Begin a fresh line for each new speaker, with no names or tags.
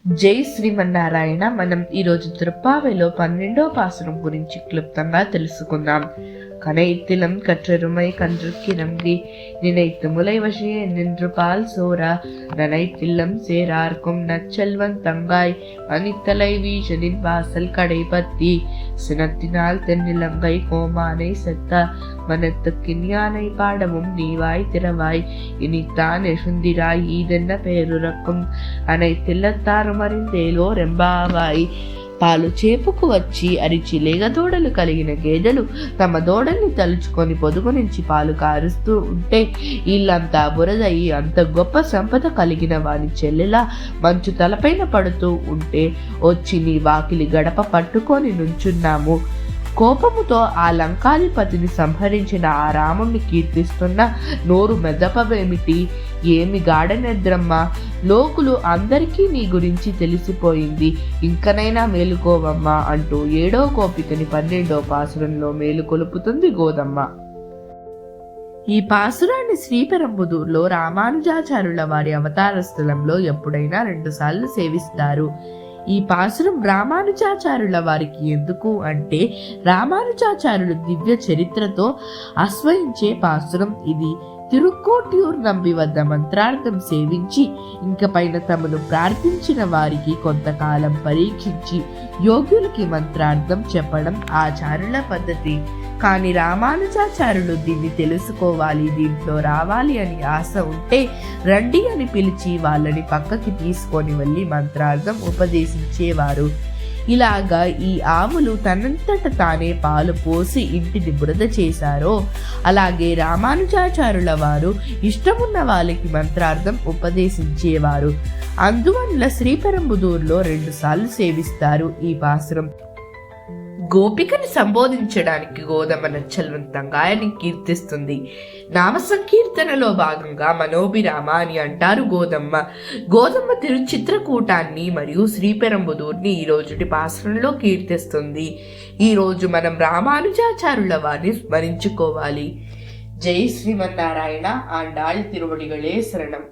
జై శ్రీమన్నారాయణ. మనం ఈరోజు తిరుప్పావైలో 12వ పాసురం గురించి క్లుప్తంగా తెలుసుకుందాం. கனைத்திலம் கற்றருமை கன்றுக்கிறங்கி நினைத்து முலை வசிய நின்று பால் சோரா நனைத்தில்லம் சேரார்க்கும் நச்செல்வன் தங்காய் மணித்தலை வீசனின் வாசல் கடைபத்தி சினத்தினால் தென்னிலங்கை கோமானை செத்த மனத்துக்கு ஞானை பாடமும் நீவாய் திறவாய் இனித்தான் எழுந்திராய் ஈதென்ன பேருறக்கும் அனைத்தில்லத்தாரும் அறிந்தேலோ ரெம்பாவாய். పాలు చేపుకు వచ్చి అరిచి లేగదోడలు కలిగిన గేదెలు తమ దోడల్ని తలుచుకొని పొదుగు నుంచి పాలు కారుస్తూ ఉంటే ఇల్లంతా బురదయి అంత గొప్ప సంపద కలిగిన వాని చెల్లెలా మంచు తలపైన పడుతూ ఉంటే వచ్చి నీ వాకిలి గడప పట్టుకొని నుంచున్నాము. కోపముతో ఆ లంకాధిపతిని సంహరించిన ఆ రాముణ్ణి కీర్తిస్తున్న నోరు మెదపవేమిటి? ఏమి గాఢనిద్రమ్మ! లోకులు అందరికీ నీ గురించి తెలిసిపోయింది, ఇంకనైనా మేలుకోవమ్మా అంటూ 7వ కోపికని 12వ పాసురంలో మేలుకొలుపుతుంది గోదమ్మ. ఈ పాసురాన్ని శ్రీపెరంబుదూరులో రామానుజాచార్యుల వారి అవతార స్థలంలో ఎప్పుడైనా 2 సార్లు సేవిస్తారు. ఈ పాసురం రామానుజాచార్యుల వారికి ఎందుకు అంటే, రామానుజాచార్యులు దివ్య చరిత్రతో ఆస్వాదించే పాసురం ఇది. తిరుక్కోట్యూర్ నంబి వద్ద మంత్రార్థం సేవించి ఇంక పైన తమను ప్రార్థించిన వారికి కొంతకాలం పరీక్షించి యోగ్యులకి మంత్రార్థం చెప్పడం ఆచార్యుల పద్ధతి. కానీ రామానుజాచార్యులు దీన్ని తెలుసుకోవాలి, దీంట్లో రావాలి అని ఆశ ఉంటే రండి అని పిలిచి వాళ్ళని పక్కకి తీసుకొని వెళ్ళి మంత్రార్థం ఉపదేశించేవారు. ఇలాగా ఈ ఆవులు తనంతట తానే పాలు పోసి ఇంటిని బురద చేశారో అలాగే రామానుజాచార్యుల వారు ఇష్టమున్న వాళ్ళకి మంత్రార్థం ఉపదేశించేవారు. అందువల్ల శ్రీపెరంబుదూరులో 2 సార్లు సేవిస్తారు ఈ పాసురం. గోపికని సంబోధించడానికి గోదమ్మ నచ్చల్వంతంగా ఆయన కీర్తిస్తుంది. నామ సంకీర్తనలో భాగంగా మనోభిరామ అని అంటారు గోదమ్మ. గోదమ్మ తిరుచిత్రకూటాన్ని మరియు శ్రీపెరంబుదూర్ని ఈ రోజుటి పాసురంలో కీర్తిస్తుంది. ఈ రోజు మనం రామానుజాచార్యుల వారిని స్మరించుకోవాలి. జై శ్రీమన్నారాయణ. ఆండాళ్ తిరువడిగళే శరణం.